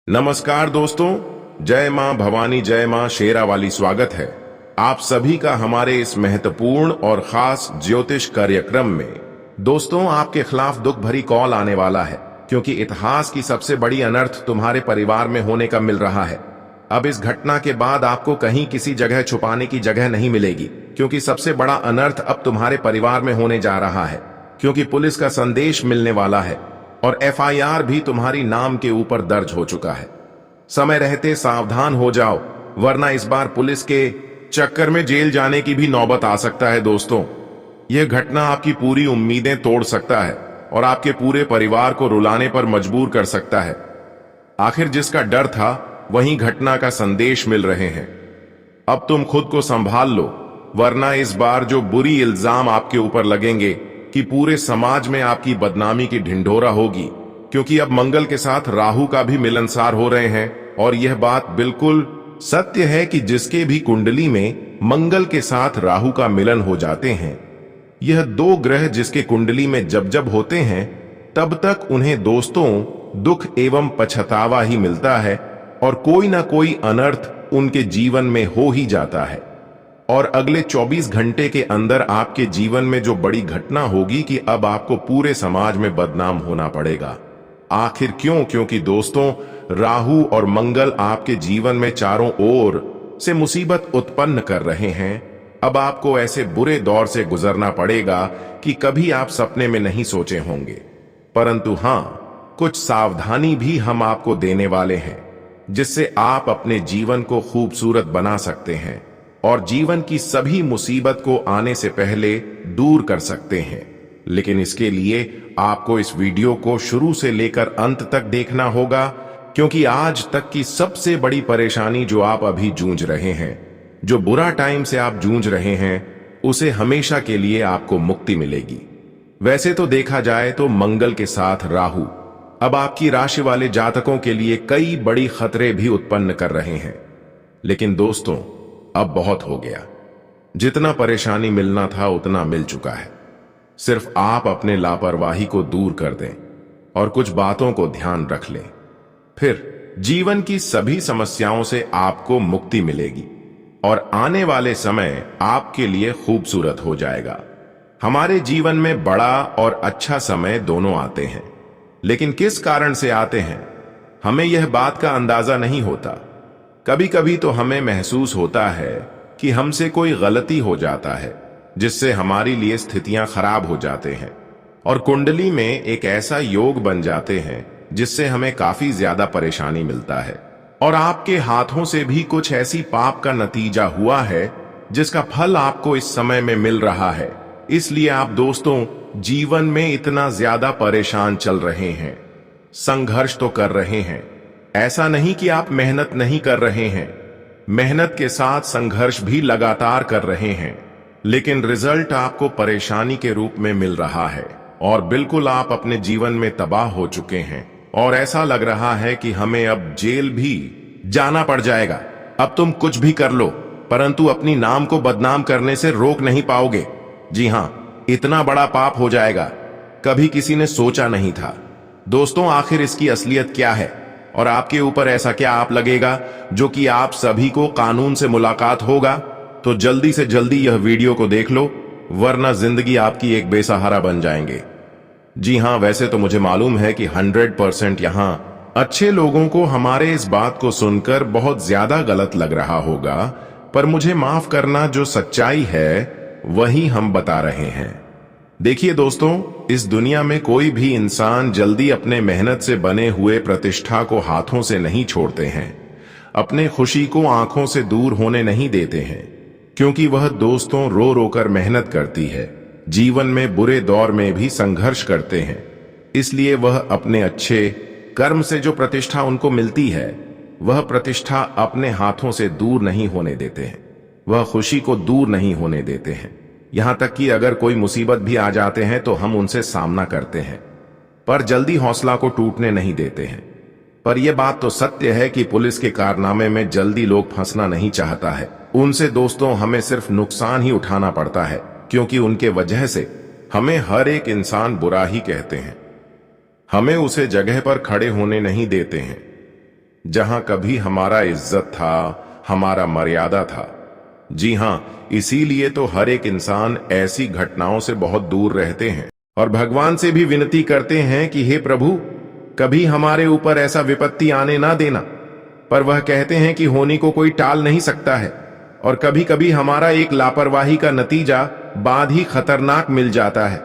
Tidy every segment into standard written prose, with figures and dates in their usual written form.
नमस्कार दोस्तों, जय मां भवानी, जय मां शेरा वाली। स्वागत है आप सभी का हमारे इस महत्वपूर्ण और खास ज्योतिष कार्यक्रम में। दोस्तों, आपके खिलाफ दुख भरी कॉल आने वाला है क्योंकि इतिहास की सबसे बड़ी अनर्थ तुम्हारे परिवार में होने का मिल रहा है। अब इस घटना के बाद आपको कहीं किसी जगह छुपाने की जगह नहीं मिलेगी क्योंकि सबसे बड़ा अनर्थ अब तुम्हारे परिवार में होने जा रहा है, क्योंकि पुलिस का संदेश मिलने वाला है और एफआईआर भी तुम्हारी नाम के ऊपर दर्ज हो चुका है। समय रहते सावधान हो जाओ, वरना इस बार पुलिस के चक्कर में जेल जाने की भी नौबत आ सकता है। दोस्तों, यह घटना आपकी पूरी उम्मीदें तोड़ सकता है और आपके पूरे परिवार को रुलाने पर मजबूर कर सकता है। आखिर जिसका डर था वहीं घटना का संदेश मिल रहे हैं। अब तुम खुद को संभाल लो, वरना इस बार जो बुरी इल्जाम आपके ऊपर लगेंगे कि पूरे समाज में आपकी बदनामी की ढिंढोरा होगी, क्योंकि अब मंगल के साथ राहु का भी मिलनसार हो रहे हैं। और यह बात बिल्कुल सत्य है कि जिसके भी कुंडली में मंगल के साथ राहु का मिलन हो जाते हैं, यह दो ग्रह जिसके कुंडली में जब जब होते हैं तब तक उन्हें दोस्तों दुख एवं पछतावा ही मिलता है और कोई ना कोई अनर्थ उनके जीवन में हो ही जाता है। और अगले 24 घंटे के अंदर आपके जीवन में जो बड़ी घटना होगी कि अब आपको पूरे समाज में बदनाम होना पड़ेगा। आखिर क्यों? क्योंकि दोस्तों, राहु और मंगल आपके जीवन में चारों ओर से मुसीबत उत्पन्न कर रहे हैं। अब आपको ऐसे बुरे दौर से गुजरना पड़ेगा कि कभी आप सपने में नहीं सोचे होंगे। परंतु हां, कुछ सावधानी भी हम आपको देने वाले हैं जिससे आप अपने जीवन को खूबसूरत बना सकते हैं और जीवन की सभी मुसीबत को आने से पहले दूर कर सकते हैं। लेकिन इसके लिए आपको इस वीडियो को शुरू से लेकर अंत तक देखना होगा, क्योंकि आज तक की सबसे बड़ी परेशानी जो आप अभी जूझ रहे हैं, जो बुरा टाइम से आप जूझ रहे हैं, उसे हमेशा के लिए आपको मुक्ति मिलेगी। वैसे तो देखा जाए तो मंगल के साथ राहु अब आपकी राशि वाले जातकों के लिए कई बड़ी खतरे भी उत्पन्न कर रहे हैं। लेकिन दोस्तों, अब बहुत हो गया। जितना परेशानी मिलना था उतना मिल चुका है। सिर्फ आप अपने लापरवाही को दूर कर दें और कुछ बातों को ध्यान रख लें, फिर जीवन की सभी समस्याओं से आपको मुक्ति मिलेगी और आने वाले समय आपके लिए खूबसूरत हो जाएगा। हमारे जीवन में बड़ा और अच्छा समय दोनों आते हैं, लेकिन किस कारण से आते हैं हमें यह बात का अंदाजा नहीं होता। कभी कभी तो हमें महसूस होता है कि हमसे कोई गलती हो जाता है जिससे हमारी लिए स्थितियां खराब हो जाते हैं और कुंडली में एक ऐसा योग बन जाते हैं जिससे हमें काफी ज्यादा परेशानी मिलता है। और आपके हाथों से भी कुछ ऐसी पाप का नतीजा हुआ है जिसका फल आपको इस समय में मिल रहा है। इसलिए आप दोस्तों जीवन में इतना ज्यादा परेशान चल रहे हैं, संघर्ष तो कर रहे हैं। ऐसा नहीं कि आप मेहनत नहीं कर रहे हैं, मेहनत के साथ संघर्ष भी लगातार कर रहे हैं, लेकिन रिजल्ट आपको परेशानी के रूप में मिल रहा है और बिल्कुल आप अपने जीवन में तबाह हो चुके हैं और ऐसा लग रहा है कि हमें अब जेल भी जाना पड़ जाएगा। अब तुम कुछ भी कर लो, परंतु अपनी नाम को बदनाम करने से रोक नहीं पाओगे। जी हां, इतना बड़ा पाप हो जाएगा, कभी किसी ने सोचा नहीं था। दोस्तों, आखिर इसकी असलियत क्या है और आपके ऊपर ऐसा क्या आप लगेगा जो कि आप सभी को कानून से मुलाकात होगा? तो जल्दी से जल्दी यह वीडियो को देख लो, वरना जिंदगी आपकी एक बेसहारा बन जाएंगे। जी हां, वैसे तो मुझे मालूम है कि 100% यहां अच्छे लोगों को हमारे इस बात को सुनकर बहुत ज्यादा गलत लग रहा होगा, पर मुझे माफ करना, जो सच्चाई है वही हम बता रहे हैं। देखिए दोस्तों, इस दुनिया में कोई भी इंसान जल्दी अपने मेहनत से बने हुए प्रतिष्ठा को हाथों से नहीं छोड़ते हैं, अपने खुशी को आंखों से दूर होने नहीं देते हैं, क्योंकि वह दोस्तों रो रो कर मेहनत करती है, जीवन में बुरे दौर में भी संघर्ष करते हैं। इसलिए वह अपने अच्छे कर्म से जो प्रतिष्ठा उनको मिलती है, वह प्रतिष्ठा अपने हाथों से दूर नहीं होने देते हैं, वह खुशी को दूर नहीं होने देते हैं। यहां तक कि अगर कोई मुसीबत भी आ जाते हैं तो हम उनसे सामना करते हैं, पर जल्दी हौसला को टूटने नहीं देते हैं। पर यह बात तो सत्य है कि पुलिस के कारनामे में जल्दी लोग फंसना नहीं चाहता है। उनसे दोस्तों हमें सिर्फ नुकसान ही उठाना पड़ता है, क्योंकि उनके वजह से हमें हर एक इंसान बुरा ही कहते हैं, हमें उसे जगह पर खड़े होने नहीं देते हैं। जहां कभी हमारा इज्जत था, हमारा मर्यादा था। जी हां, इसीलिए तो हर एक इंसान ऐसी घटनाओं से बहुत दूर रहते हैं और भगवान से भी विनती करते हैं कि हे प्रभु, कभी हमारे ऊपर ऐसा विपत्ति आने ना देना। पर वह कहते हैं कि होनी को कोई टाल नहीं सकता है और कभी कभी हमारा एक लापरवाही का नतीजा बाद ही खतरनाक मिल जाता है।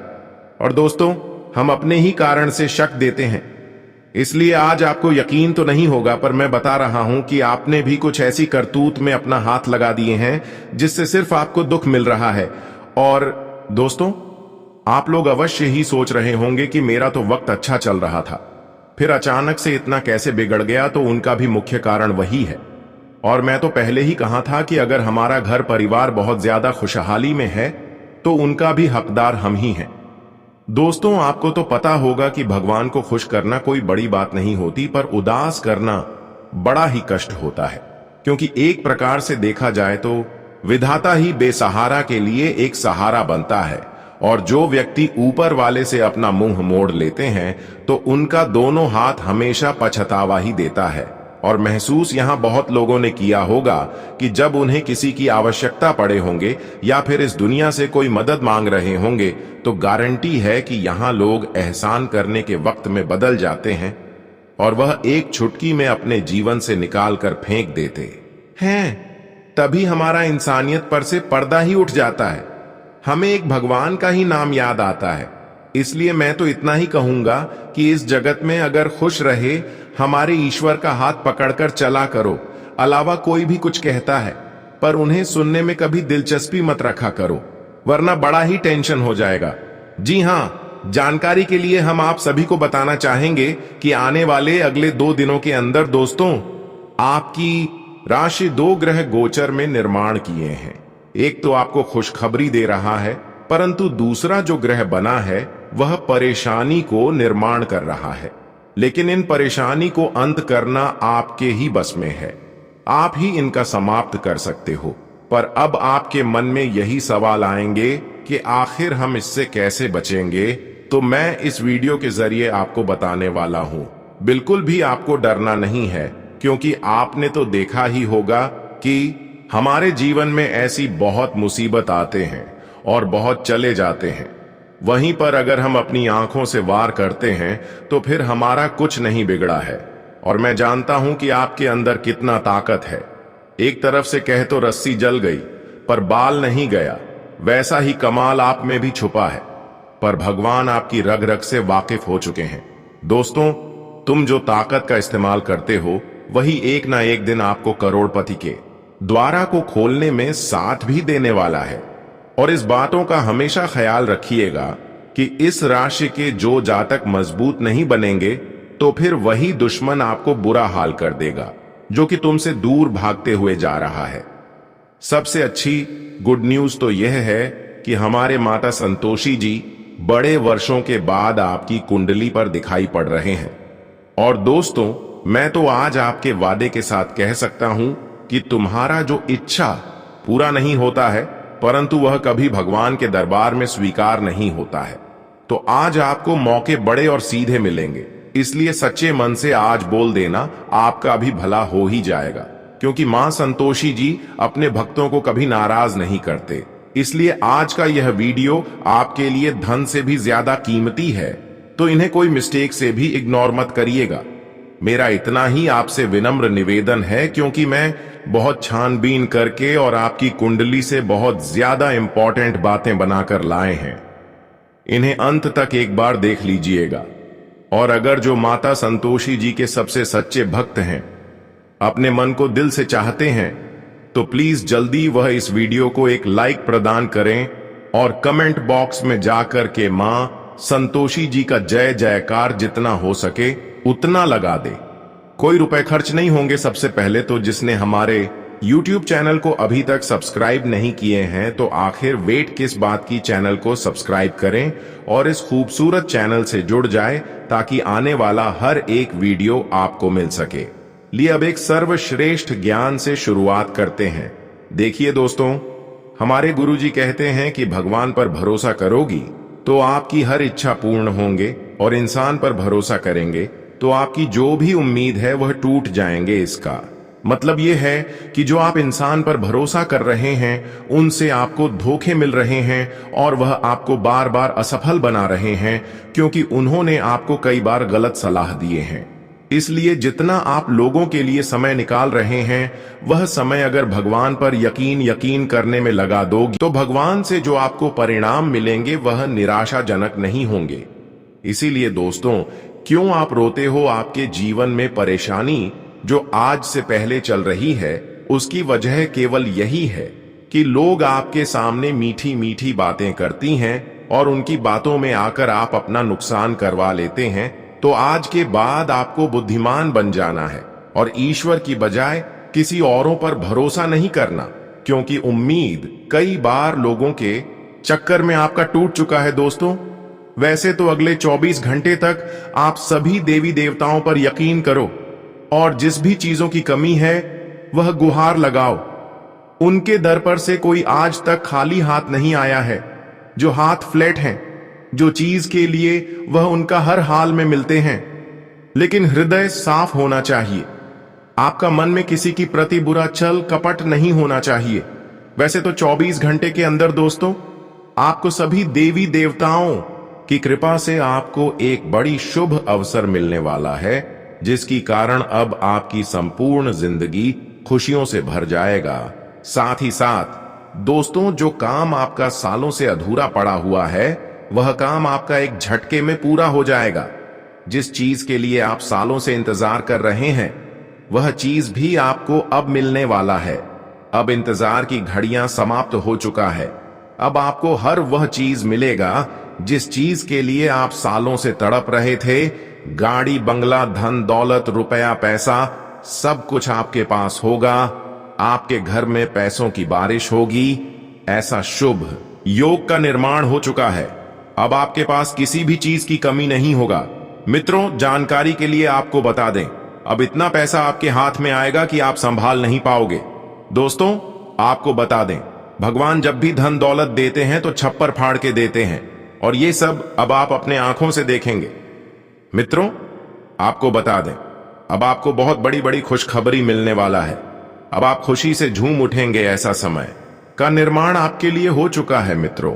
और दोस्तों, हम अपने ही कारण से शक देते हैं। इसलिए आज आपको यकीन तो नहीं होगा, पर मैं बता रहा हूं कि आपने भी कुछ ऐसी करतूत में अपना हाथ लगा दिए हैं जिससे सिर्फ आपको दुख मिल रहा है। और दोस्तों, आप लोग अवश्य ही सोच रहे होंगे कि मेरा तो वक्त अच्छा चल रहा था, फिर अचानक से इतना कैसे बिगड़ गया। तो उनका भी मुख्य कारण वही है। और मैं तो पहले ही कहा था कि अगर हमारा घर परिवार बहुत ज्यादा खुशहाली में है तो उनका भी हकदार हम ही हैं। दोस्तों, आपको तो पता होगा कि भगवान को खुश करना कोई बड़ी बात नहीं होती, पर उदास करना बड़ा ही कष्ट होता है। क्योंकि एक प्रकार से देखा जाए तो विधाता ही बेसहारा के लिए एक सहारा बनता है, और जो व्यक्ति ऊपर वाले से अपना मुंह मोड़ लेते हैं तो उनका दोनों हाथ हमेशा पछतावा ही देता है। और महसूस यहां बहुत लोगों ने किया होगा कि जब उन्हें किसी की आवश्यकता पड़े होंगे या फिर इस दुनिया से कोई मदद मांग रहे होंगे तो गारंटी है कि यहां लोग एहसान करने के वक्त में बदल जाते हैं और वह एक चुटकी में अपने जीवन से निकाल कर फेंक देते हैं। तभी हमारा इंसानियत पर से पर्दा ही उठ जाता है, हमें एक भगवान का ही नाम याद आता है। इसलिए मैं तो इतना ही कहूंगा कि इस जगत में अगर खुश रहे, हमारे ईश्वर का हाथ पकड़कर चला करो। अलावा कोई भी कुछ कहता है पर उन्हें सुनने में कभी दिलचस्पी मत रखा करो, वरना बड़ा ही टेंशन हो जाएगा। जी हां, जानकारी के लिए हम आप सभी को बताना चाहेंगे कि आने वाले अगले 2 दिनों के अंदर दोस्तों, आपकी राशि 2 ग्रह गोचर में निर्माण किए हैं। एक तो आपको खुशखबरी दे रहा है, परंतु दूसरा जो ग्रह बना है वह परेशानी को निर्माण कर रहा है। लेकिन इन परेशानी को अंत करना आपके ही बस में है, आप ही इनका समाप्त कर सकते हो। पर अब आपके मन में यही सवाल आएंगे कि आखिर हम इससे कैसे बचेंगे, तो मैं इस वीडियो के जरिए आपको बताने वाला हूं। बिल्कुल भी आपको डरना नहीं है, क्योंकि आपने तो देखा ही होगा कि हमारे जीवन में ऐसी बहुत मुसीबत आते हैं और बहुत चले जाते हैं। वहीं पर अगर हम अपनी आंखों से वार करते हैं तो फिर हमारा कुछ नहीं बिगड़ा है। और मैं जानता हूं कि आपके अंदर कितना ताकत है। एक तरफ से कह तो रस्सी जल गई पर बाल नहीं गया, वैसा ही कमाल आप में भी छुपा है। पर भगवान आपकी रग रग से वाकिफ हो चुके हैं। दोस्तों, तुम जो ताकत का इस्तेमाल करते हो वही एक ना एक दिन आपको करोड़पति के द्वारा को खोलने में साथ भी देने वाला है। और इस बातों का हमेशा ख्याल रखिएगा कि इस राशि के जो जातक मजबूत नहीं बनेंगे तो फिर वही दुश्मन आपको बुरा हाल कर देगा जो कि तुमसे दूर भागते हुए जा रहा है। सबसे अच्छी गुड न्यूज तो यह है कि हमारे माता संतोषी जी बड़े वर्षों के बाद आपकी कुंडली पर दिखाई पड़ रहे हैं। और दोस्तों, मैं तो आज आपके वादे के साथ कह सकता हूं कि तुम्हारा जो इच्छा पूरा नहीं होता है, परंतु वह कभी भगवान के दरबार में स्वीकार नहीं होता है। तो आज आपको मौके बड़े और सीधे मिलेंगे, इसलिए सच्चे मन से आज बोल देना, आपका भी भला हो ही जाएगा। क्योंकि मां संतोषी जी अपने भक्तों को कभी नाराज नहीं करते। इसलिए आज का यह वीडियो आपके लिए धन से भी ज्यादा कीमती है, तो इन्हें कोई मिस्टेक से भी इग्नोर मत करिएगा। मेरा इतना ही आपसे विनम्र निवेदन है, क्योंकि मैं बहुत छानबीन करके और आपकी कुंडली से बहुत ज्यादा इंपॉर्टेंट बातें बनाकर लाए हैं। इन्हें अंत तक एक बार देख लीजिएगा। और अगर जो माता संतोषी जी के सबसे सच्चे भक्त हैं, अपने मन को दिल से चाहते हैं, तो प्लीज जल्दी वह इस वीडियो को एक लाइक प्रदान करें और कमेंट बॉक्स में जाकर के मां संतोषी जी का जय जयकार जितना हो सके उतना लगा दे। कोई रुपए खर्च नहीं होंगे। सबसे पहले तो जिसने हमारे YouTube चैनल को अभी तक सब्सक्राइब नहीं किए हैं तो आखिर वेट किस बात की, चैनल को सब्सक्राइब करें और इस खूबसूरत चैनल से जुड़ जाए ताकि आने वाला हर एक वीडियो आपको मिल सके। लिए अब एक सर्वश्रेष्ठ ज्ञान से शुरुआत करते हैं। देखिए दोस्तों, हमारे गुरुजी कहते हैं कि भगवान पर भरोसा करोगी तो आपकी हर इच्छा पूर्ण होंगे, और इंसान पर भरोसा करेंगे तो आपकी जो भी उम्मीद है वह टूट जाएंगे। इसका मतलब यह है कि जो आप इंसान पर भरोसा कर रहे हैं उनसे आपको धोखे मिल रहे हैं और वह आपको बार बार असफल बना रहे हैं, क्योंकि उन्होंने आपको कई बार गलत सलाह दिए हैं। इसलिए जितना आप लोगों के लिए समय निकाल रहे हैं, वह समय अगर भगवान पर यकीन करने में लगा दोगे तो भगवान से जो आपको परिणाम मिलेंगे वह निराशाजनक नहीं होंगे। इसीलिए दोस्तों, क्यों आप रोते हो? आपके जीवन में परेशानी जो आज से पहले चल रही है, उसकी वजह केवल यही है कि लोग आपके सामने मीठी मीठी बातें करती हैं और उनकी बातों में आकर आप अपना नुकसान करवा लेते हैं। तो आज के बाद आपको बुद्धिमान बन जाना है और ईश्वर की बजाय किसी औरों पर भरोसा नहीं करना, क्योंकि उम्मीद कई बार लोगों के चक्कर में आपका टूट चुका है। दोस्तों, वैसे तो अगले 24 घंटे तक आप सभी देवी देवताओं पर यकीन करो और जिस भी चीजों की कमी है वह गुहार लगाओ। उनके दर पर से कोई आज तक खाली हाथ नहीं आया है। जो हाथ फ्लैट हैं, जो चीज के लिए वह उनका हर हाल में मिलते हैं, लेकिन हृदय साफ होना चाहिए। आपका मन में किसी की प्रति बुरा छल कपट नहीं होना चाहिए। वैसे तो 24 घंटे के अंदर दोस्तों, आपको सभी देवी देवताओं की कृपा से आपको एक बड़ी शुभ अवसर मिलने वाला है, जिसकी कारण अब आपकी संपूर्ण जिंदगी खुशियों से भर जाएगा। साथ ही साथ दोस्तों, जो काम आपका सालों से अधूरा पड़ा हुआ है, वह काम आपका एक झटके में पूरा हो जाएगा। जिस चीज के लिए आप सालों से इंतजार कर रहे हैं, वह चीज भी आपको अब मिलने वाला है। अब इंतजार की घड़ियां समाप्त हो चुका है। अब आपको हर वह चीज मिलेगा जिस चीज के लिए आप सालों से तड़प रहे थे। गाड़ी, बंगला, धन दौलत, रुपया, पैसा, सब कुछ आपके पास होगा। आपके घर में पैसों की बारिश होगी। ऐसा शुभ योग का निर्माण हो चुका है। अब आपके पास किसी भी चीज की कमी नहीं होगा। मित्रों, जानकारी के लिए आपको बता दें, अब इतना पैसा आपके हाथ में आएगा कि आप संभाल नहीं पाओगे। दोस्तों, आपको बता दें, भगवान जब भी धन दौलत देते हैं तो छप्पर फाड़ के देते हैं, और ये सब अब आप अपने आंखों से देखेंगे। मित्रों, आपको बता दें, अब आपको बहुत बड़ी बड़ी खुशखबरी मिलने वाला है। अब आप खुशी से झूम उठेंगे। ऐसा समय का निर्माण आपके लिए हो चुका है। मित्रों,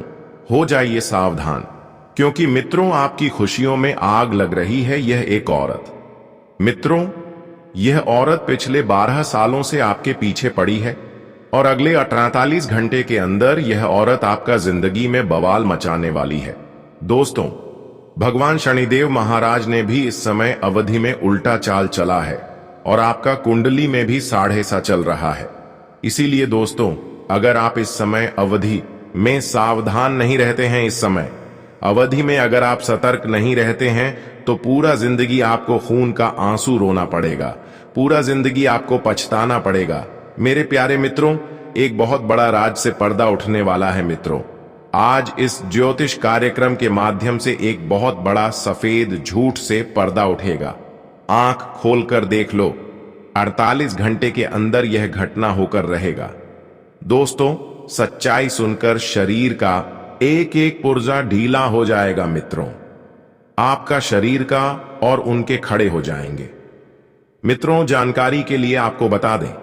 हो जाइए सावधान, क्योंकि मित्रों, आपकी खुशियों में आग लग रही है यह एक औरत। मित्रों, यह औरत पिछले 12 सालों से आपके पीछे पड़ी है और अगले 48 घंटे के अंदर यह औरत आपका जिंदगी में बवाल मचाने वाली है। दोस्तों, भगवान शनिदेव महाराज ने भी इस समय अवधि में उल्टा चाल चला है और आपका कुंडली में भी 6.5 चल रहा है। इसीलिए दोस्तों, अगर आप इस समय अवधि में सावधान नहीं रहते हैं, इस समय अवधि में अगर आप सतर्क नहीं रहते हैं, तो पूरा जिंदगी आपको खून का आंसू रोना पड़ेगा। पूरा जिंदगी आपको पछताना पड़ेगा। मेरे प्यारे मित्रों, एक बहुत बड़ा राज से पर्दा उठने वाला है। मित्रों, आज इस ज्योतिष कार्यक्रम के माध्यम से एक बहुत बड़ा सफेद झूठ से पर्दा उठेगा। आंख खोलकर देख लो, 48 घंटे के अंदर यह घटना होकर रहेगा। दोस्तों, सच्चाई सुनकर शरीर का एक एक पुर्जा ढीला हो जाएगा। मित्रों, आपका शरीर का और उनके खड़े हो जाएंगे। मित्रों, जानकारी के लिए आपको बता दें,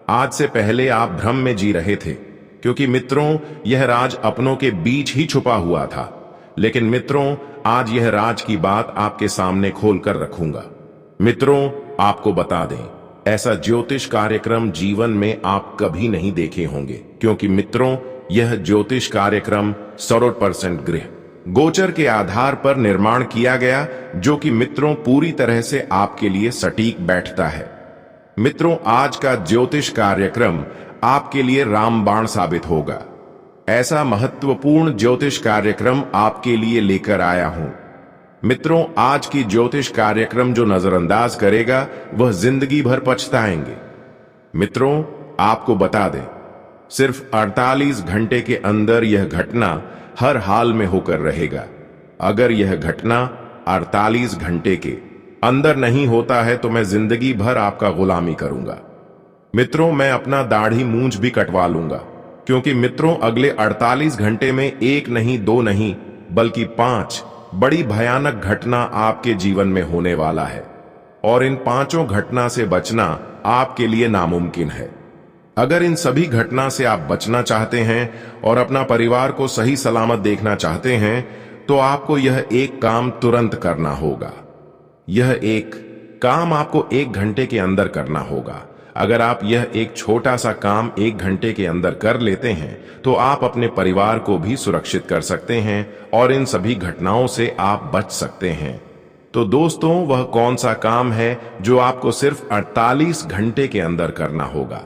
आज से पहले आप भ्रम में जी रहे थे, क्योंकि मित्रों, यह राज अपनों के बीच ही छुपा हुआ था। लेकिन मित्रों, आज यह राज की बात आपके सामने खोलकर रखूंगा। मित्रों, आपको बता दें, ऐसा ज्योतिष कार्यक्रम जीवन में आप कभी नहीं देखे होंगे, क्योंकि मित्रों, यह ज्योतिष कार्यक्रम 100% ग्रह गोचर के आधार पर निर्माण किया गया, जो कि मित्रों पूरी तरह से आपके लिए सटीक बैठता है। मित्रों, आज का ज्योतिष कार्यक्रम आपके लिए रामबाण साबित होगा। ऐसा महत्वपूर्ण ज्योतिष कार्यक्रम आपके लिए लेकर आया हूं। मित्रों, आज की ज्योतिष कार्यक्रम जो नजरअंदाज करेगा वह जिंदगी भर पछताएंगे। मित्रों, आपको बता दें, सिर्फ 48 घंटे के अंदर यह घटना हर हाल में होकर रहेगा। अगर यह घटना 48 घंटे के अंदर नहीं होता है तो मैं जिंदगी भर आपका गुलामी करूंगा। मित्रों, मैं अपना दाढ़ी मूंछ भी कटवा लूंगा, क्योंकि मित्रों, अगले 48 घंटे में एक नहीं, दो नहीं, बल्कि 5 बड़ी भयानक घटना आपके जीवन में होने वाला है। और इन पांचों घटना से बचना आपके लिए नामुमकिन है। अगर इन सभी घटना से आप बचना चाहते हैं और अपना परिवार को सही सलामत देखना चाहते हैं तो आपको यह एक काम तुरंत करना होगा। यह एक काम आपको 1 घंटे के अंदर करना होगा। अगर आप यह एक छोटा सा काम 1 घंटे के अंदर कर लेते हैं तो आप अपने परिवार को भी सुरक्षित कर सकते हैं और इन सभी घटनाओं से आप बच सकते हैं। तो दोस्तों, वह कौन सा काम है जो आपको सिर्फ 48 घंटे के अंदर करना होगा?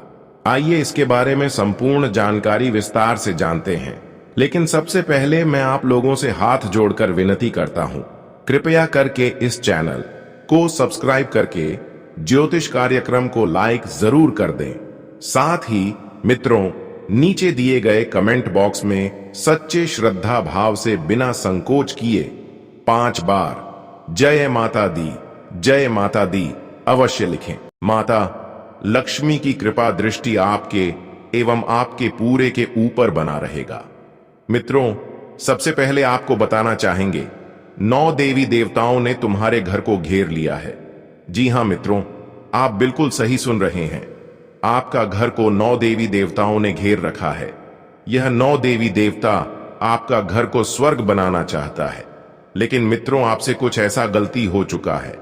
आइए इसके बारे में संपूर्ण जानकारी विस्तार से जानते हैं। लेकिन सबसे पहले मैं आप लोगों से हाथ जोड़कर विनती करता हूं, कृपया करके इस चैनल को सब्सक्राइब करके ज्योतिष कार्यक्रम को लाइक जरूर कर दें। साथ ही मित्रों, नीचे दिए गए कमेंट बॉक्स में सच्चे श्रद्धा भाव से बिना संकोच किए 5 बार जय माता दी, जय माता दी अवश्य लिखें। माता लक्ष्मी की कृपा दृष्टि आपके एवं आपके पूरे के ऊपर बना रहेगा। मित्रों, सबसे पहले आपको बताना चाहेंगे, 9 देवी देवताओं ने तुम्हारे घर को घेर लिया है। जी हां मित्रों, आप बिल्कुल सही सुन रहे हैं। आपका घर को 9 देवी देवताओं ने घेर रखा है। यह 9 देवी देवता आपका घर को स्वर्ग बनाना चाहता है। लेकिन मित्रों, आपसे कुछ ऐसा गलती हो चुका है,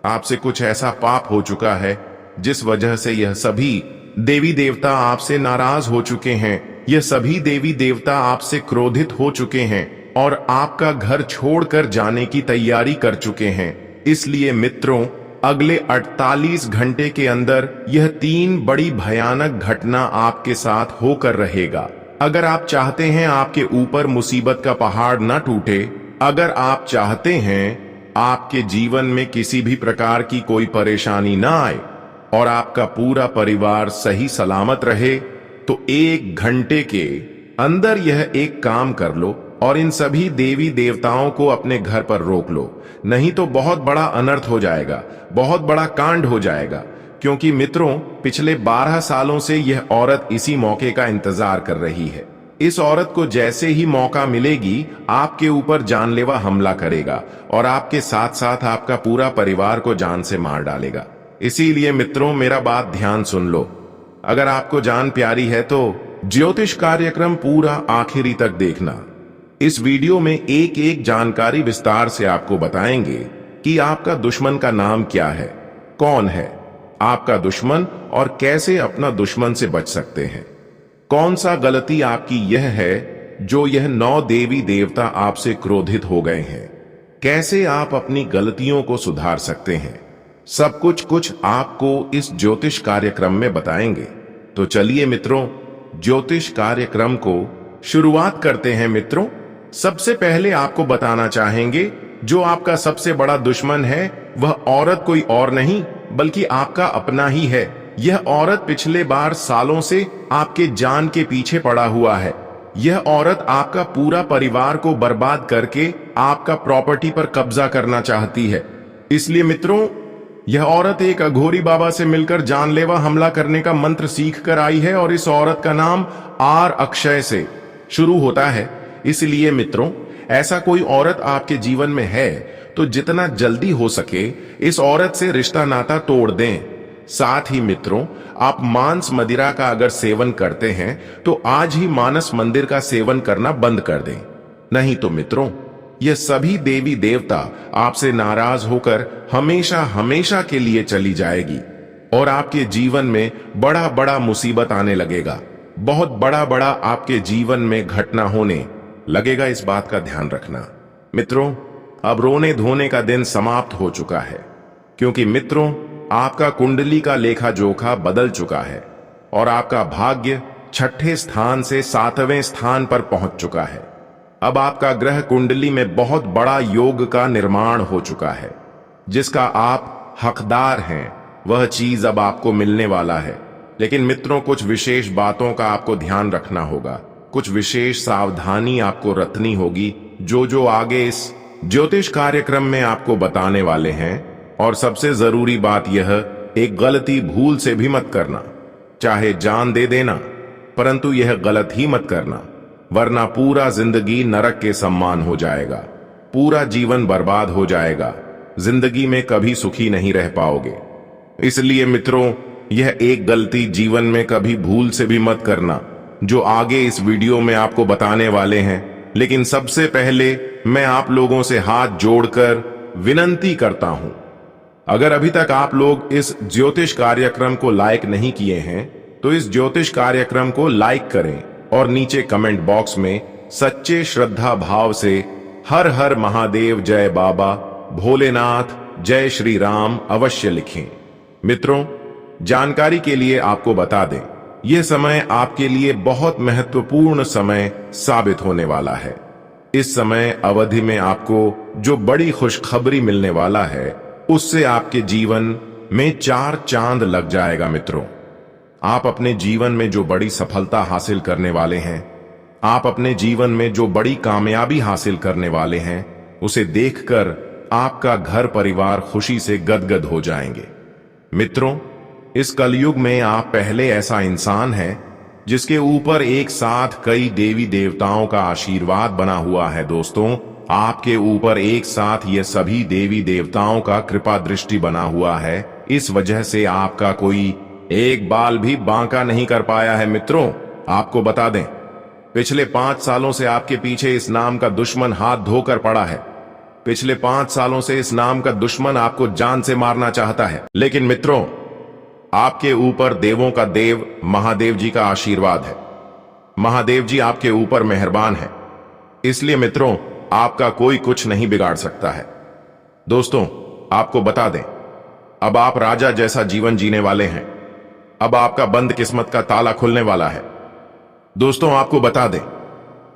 आपसे कुछ ऐसा पाप हो चुका है जिस वजह से यह सभी देवी देवता आपसे नाराज हो चुके हैं। यह सभी देवी देवता आपसे क्रोधित हो चुके हैं और आपका घर छोड़कर जाने की तैयारी कर चुके हैं। इसलिए मित्रों, अगले 48 घंटे के अंदर यह 3 बड़ी भयानक घटना आपके साथ होकर रहेगा। अगर आप चाहते हैं आपके ऊपर मुसीबत का पहाड़ न टूटे, अगर आप चाहते हैं आपके जीवन में किसी भी प्रकार की कोई परेशानी ना आए और आपका पूरा परिवार सही सलामत रहे, तो 1 घंटे के अंदर यह एक काम कर लो और इन सभी देवी देवताओं को अपने घर पर रोक लो। नहीं तो बहुत बड़ा अनर्थ हो जाएगा, बहुत बड़ा कांड हो जाएगा। क्योंकि मित्रों, पिछले 12 सालों से यह औरत इसी मौके का इंतजार कर रही है। इस औरत को जैसे ही मौका मिलेगी आपके ऊपर जानलेवा हमला करेगा और आपके साथ साथ आपका पूरा परिवार को जान से मार डालेगा। इसीलिए मित्रों, मेरा बात ध्यान सुन लो। अगर आपको जान प्यारी है तो ज्योतिष कार्यक्रम पूरा आखिरी तक देखना। इस वीडियो में एक एक जानकारी विस्तार से आपको बताएंगे कि आपका दुश्मन का नाम क्या है, कौन है आपका दुश्मन और कैसे अपना दुश्मन से बच सकते हैं। कौन सा गलती आपकी यह है जो यह 9 देवी देवता आपसे क्रोधित हो गए हैं, कैसे आप अपनी गलतियों को सुधार सकते हैं, सब कुछ आपको इस ज्योतिष कार्यक्रम में बताएंगे। तो चलिए मित्रों, ज्योतिष कार्यक्रम को शुरुआत करते हैं। मित्रों, सबसे पहले आपको बताना चाहेंगे, जो आपका सबसे बड़ा दुश्मन है वह औरत कोई और नहीं बल्कि आपका अपना ही है। यह औरत पिछले बार सालों से आपके जान के पीछे पड़ा हुआ है। यह औरत आपका पूरा परिवार को बर्बाद करके आपका प्रॉपर्टी पर कब्जा करना चाहती है। इसलिए मित्रों, यह औरत एक अघोरी बाबा से मिलकर जानलेवा हमला करने का मंत्र सीख कर आई है और इस औरत का नाम आर अक्षय से शुरू होता है। इसलिए मित्रों, ऐसा कोई औरत आपके जीवन में है तो जितना जल्दी हो सके इस औरत से रिश्ता नाता तोड़ दें। साथ ही मित्रों, आप मांस मदिरा का अगर सेवन करते हैं तो आज ही मानस मंदिर का सेवन करना बंद कर दें। नहीं तो मित्रों, यह सभी देवी देवता आपसे नाराज होकर हमेशा हमेशा के लिए चली जाएगी और आपके जीवन में बड़ा बड़ा मुसीबत आने लगेगा। बहुत बड़ा बड़ा आपके जीवन में घटना होने लगेगा। इस बात का ध्यान रखना। मित्रों, अब रोने धोने का दिन समाप्त हो चुका है, क्योंकि मित्रों, आपका कुंडली का लेखा जोखा बदल चुका है और आपका भाग्य 6ठे स्थान से 7वें स्थान पर पहुंच चुका है। अब आपका ग्रह कुंडली में बहुत बड़ा योग का निर्माण हो चुका है, जिसका आप हकदार हैं। वह चीज अब आपको मिलने वाला है। लेकिन मित्रों, कुछ विशेष बातों का आपको ध्यान रखना होगा, कुछ विशेष सावधानी आपको रखनी होगी, जो आगे इस ज्योतिष कार्यक्रम में आपको बताने वाले हैं। और सबसे जरूरी बात यह, एक गलती भूल से भी मत करना। चाहे जान दे देना, परंतु यह गलत ही मत करना, वरना पूरा जिंदगी नरक के समान हो जाएगा, पूरा जीवन बर्बाद हो जाएगा। जिंदगी में कभी सुखी नहीं रह पाओगे। इसलिए मित्रों, यह एक गलती जीवन में कभी भूल से भी मत करना, जो आगे इस वीडियो में आपको बताने वाले हैं। लेकिन सबसे पहले मैं आप लोगों से हाथ जोड़कर विनती करता हूं, अगर अभी तक आप लोग इस ज्योतिष कार्यक्रम को लाइक नहीं किए हैं तो इस ज्योतिष कार्यक्रम को लाइक करें और नीचे कमेंट बॉक्स में सच्चे श्रद्धा भाव से हर हर महादेव, जय बाबा भोलेनाथ, जय श्री राम अवश्य लिखें। मित्रों, जानकारी के लिए आपको बता दें, यह समय आपके लिए बहुत महत्वपूर्ण समय साबित होने वाला है। इस समय अवधि में आपको जो बड़ी खुशखबरी मिलने वाला है, उससे आपके जीवन में 4 चांद लग जाएगा। मित्रों, आप अपने जीवन में जो बड़ी सफलता हासिल करने वाले हैं, आप अपने जीवन में जो बड़ी कामयाबी हासिल करने वाले हैं, उसे देखकर आपका घर परिवार खुशी से गदगद हो जाएंगे। मित्रों, इस कलयुग में आप पहले ऐसा इंसान हैं जिसके ऊपर एक साथ कई देवी देवताओं का आशीर्वाद बना हुआ है। दोस्तों, आपके ऊपर एक साथ ये सभी देवी देवताओं का कृपा दृष्टि बना हुआ है। इस वजह से आपका कोई एक बाल भी बांका नहीं कर पाया है। मित्रों, आपको बता दें, पिछले 5 सालों से आपके पीछे इस नाम का दुश्मन हाथ धोकर पड़ा है। पिछले 5 सालों से इस नाम का दुश्मन आपको जान से मारना चाहता है। लेकिन मित्रों, आपके ऊपर देवों का देव महादेव जी का आशीर्वाद है। महादेव जी आपके ऊपर मेहरबान है। इसलिए मित्रों, आपका कोई कुछ नहीं बिगाड़ सकता है। दोस्तों, आपको बता दें, अब आप राजा जैसा जीवन जीने वाले हैं। अब आपका बंद किस्मत का ताला खुलने वाला है। दोस्तों, आपको बता दें,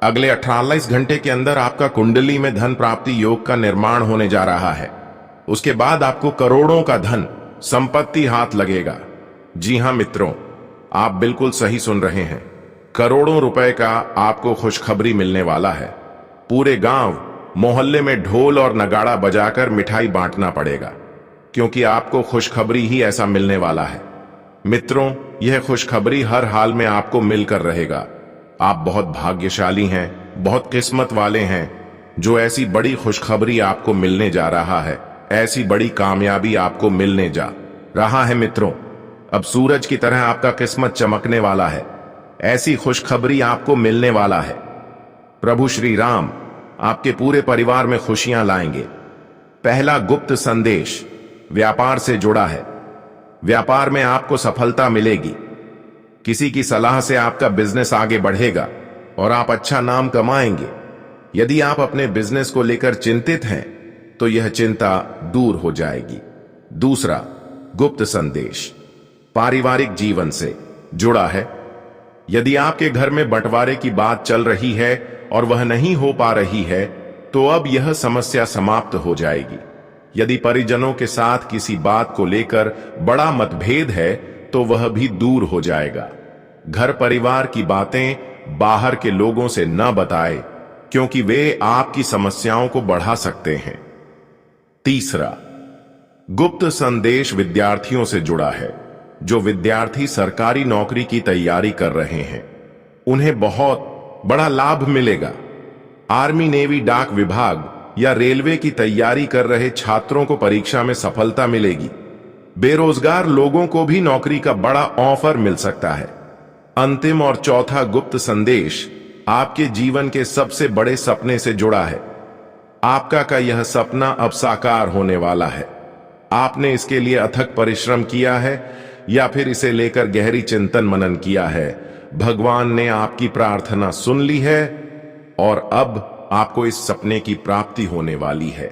अगले 48 घंटे के अंदर आपका कुंडली में धन प्राप्ति योग का निर्माण होने जा रहा है। उसके बाद आपको करोड़ों का धन संपत्ति हाथ लगेगा। जी हां मित्रों, आप बिल्कुल सही सुन रहे हैं। करोड़ों रुपए का आपको खुशखबरी मिलने वाला है। पूरे गांव मोहल्ले में ढोल और नगाड़ा बजाकर मिठाई बांटना पड़ेगा, क्योंकि आपको खुशखबरी ही ऐसा मिलने वाला है। मित्रों, यह खुशखबरी हर हाल में आपको मिलकर रहेगा। आप बहुत भाग्यशाली हैं, बहुत किस्मत वाले हैं, जो ऐसी बड़ी खुशखबरी आपको मिलने जा रहा है। ऐसी बड़ी कामयाबी आपको मिलने जा रहा है। मित्रों, अब सूरज की तरह आपका किस्मत चमकने वाला है। ऐसी खुशखबरी आपको मिलने वाला है। प्रभु श्री राम आपके पूरे परिवार में खुशियां लाएंगे। पहला गुप्त संदेश व्यापार से जुड़ा है। व्यापार में आपको सफलता मिलेगी। किसी की सलाह से आपका बिजनेस आगे बढ़ेगा और आप अच्छा नाम कमाएंगे। यदि आप अपने बिजनेस को लेकर चिंतित हैं तो यह चिंता दूर हो जाएगी। दूसरा गुप्त संदेश पारिवारिक जीवन से जुड़ा है। यदि आपके घर में बंटवारे की बात चल रही है और वह नहीं हो पा रही है, तो अब यह समस्या समाप्त हो जाएगी। यदि परिजनों के साथ किसी बात को लेकर बड़ा मतभेद है, तो वह भी दूर हो जाएगा। घर परिवार की बातें बाहर के लोगों से न बताएं, क्योंकि वे आपकी समस्याओं को बढ़ा सकते हैं। तीसरा गुप्त संदेश विद्यार्थियों से जुड़ा है। जो विद्यार्थी सरकारी नौकरी की तैयारी कर रहे हैं, उन्हें बहुत बड़ा लाभ मिलेगा। आर्मी, नेवी, डाक विभाग या रेलवे की तैयारी कर रहे छात्रों को परीक्षा में सफलता मिलेगी। बेरोजगार लोगों को भी नौकरी का बड़ा ऑफर मिल सकता है। अंतिम और चौथा गुप्त संदेश आपके जीवन के सबसे बड़े सपने से जुड़ा है। आपका का यह सपना अब साकार होने वाला है। आपने इसके लिए अथक परिश्रम किया है या फिर इसे लेकर गहरी चिंतन मनन किया है। भगवान ने आपकी प्रार्थना सुन ली है और अब आपको इस सपने की प्राप्ति होने वाली है।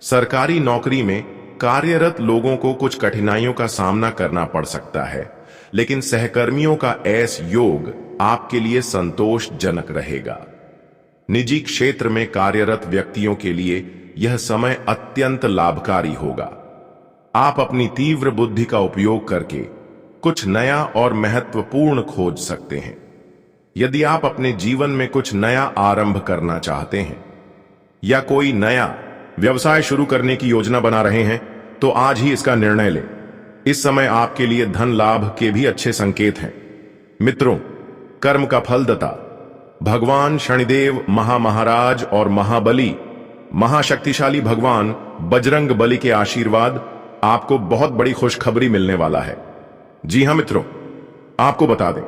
सरकारी नौकरी में कार्यरत लोगों को कुछ कठिनाइयों का सामना करना पड़ सकता है, लेकिन सहकर्मियों का ऐसा योग आपके लिए संतोषजनक रहेगा। निजी क्षेत्र में कार्यरत व्यक्तियों के लिए यह समय अत्यंत लाभकारी होगा। आप अपनी तीव्र बुद्धि का उपयोग करके कुछ नया और महत्वपूर्ण खोज सकते हैं। यदि आप अपने जीवन में कुछ नया आरंभ करना चाहते हैं या कोई नया व्यवसाय शुरू करने की योजना बना रहे हैं, तो आज ही इसका निर्णय लें। इस समय आपके लिए धन लाभ के भी अच्छे संकेत हैं। मित्रों, कर्म का फलदाता भगवान शनिदेव महाराज और महाबली महाशक्तिशाली भगवान बजरंग बली के आशीर्वाद आपको बहुत बड़ी खुशखबरी मिलने वाला है। जी हां मित्रों, आपको बता दें,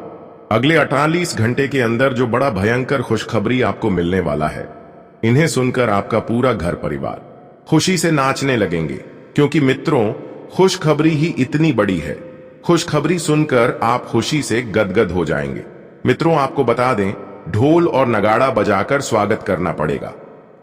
अगले 48 घंटे के अंदर जो बड़ा भयंकर खुशखबरी आपको मिलने वाला है, इन्हें सुनकर आपका पूरा घर परिवार खुशी से नाचने लगेंगे, क्योंकि मित्रों खुशखबरी ही इतनी बड़ी है। खुशखबरी सुनकर आप खुशी से गदगद हो जाएंगे। मित्रों आपको बता दें, ढोल और नगाड़ा बजाकर स्वागत करना पड़ेगा।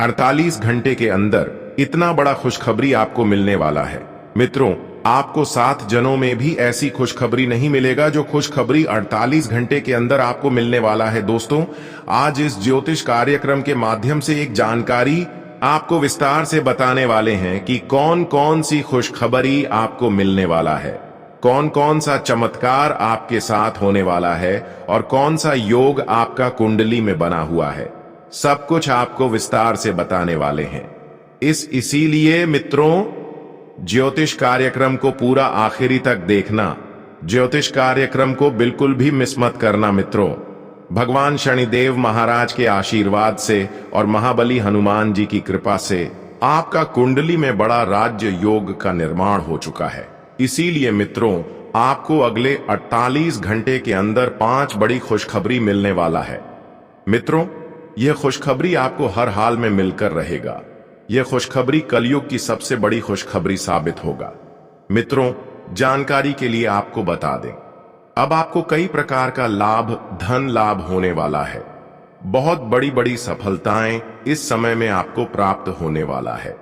48 घंटे के अंदर इतना बड़ा खुशखबरी आपको मिलने वाला है। मित्रों आपको 7 जनों में भी ऐसी खुशखबरी नहीं मिलेगा जो खुशखबरी 48 घंटे के अंदर आपको मिलने वाला है। दोस्तों आज इस ज्योतिष कार्यक्रम के माध्यम से एक जानकारी आपको विस्तार से बताने वाले हैं कि कौन कौन सी खुशखबरी आपको मिलने वाला है, कौन कौन सा चमत्कार आपके साथ होने वाला है और कौन सा योग आपका कुंडली में बना हुआ है। सब कुछ आपको विस्तार से बताने वाले हैं। इसीलिए मित्रों ज्योतिष कार्यक्रम को पूरा आखिरी तक देखना। ज्योतिष कार्यक्रम को बिल्कुल भी मिस मत करना। मित्रों भगवान शनिदेव महाराज के आशीर्वाद से और महाबली हनुमान जी की कृपा से आपका कुंडली में बड़ा राज्य योग का निर्माण हो चुका है। इसीलिए मित्रों आपको अगले 48 घंटे के अंदर 5 बड़ी खुशखबरी मिलने वाला है। मित्रों यह खुशखबरी आपको हर हाल में मिलकर रहेगा। यह खुशखबरी कलयुग की सबसे बड़ी खुशखबरी साबित होगा। मित्रों जानकारी के लिए आपको बता दें, अब आपको कई प्रकार का लाभ, धन लाभ होने वाला है। बहुत बड़ी बड़ी सफलताएं इस समय में आपको प्राप्त होने वाला है।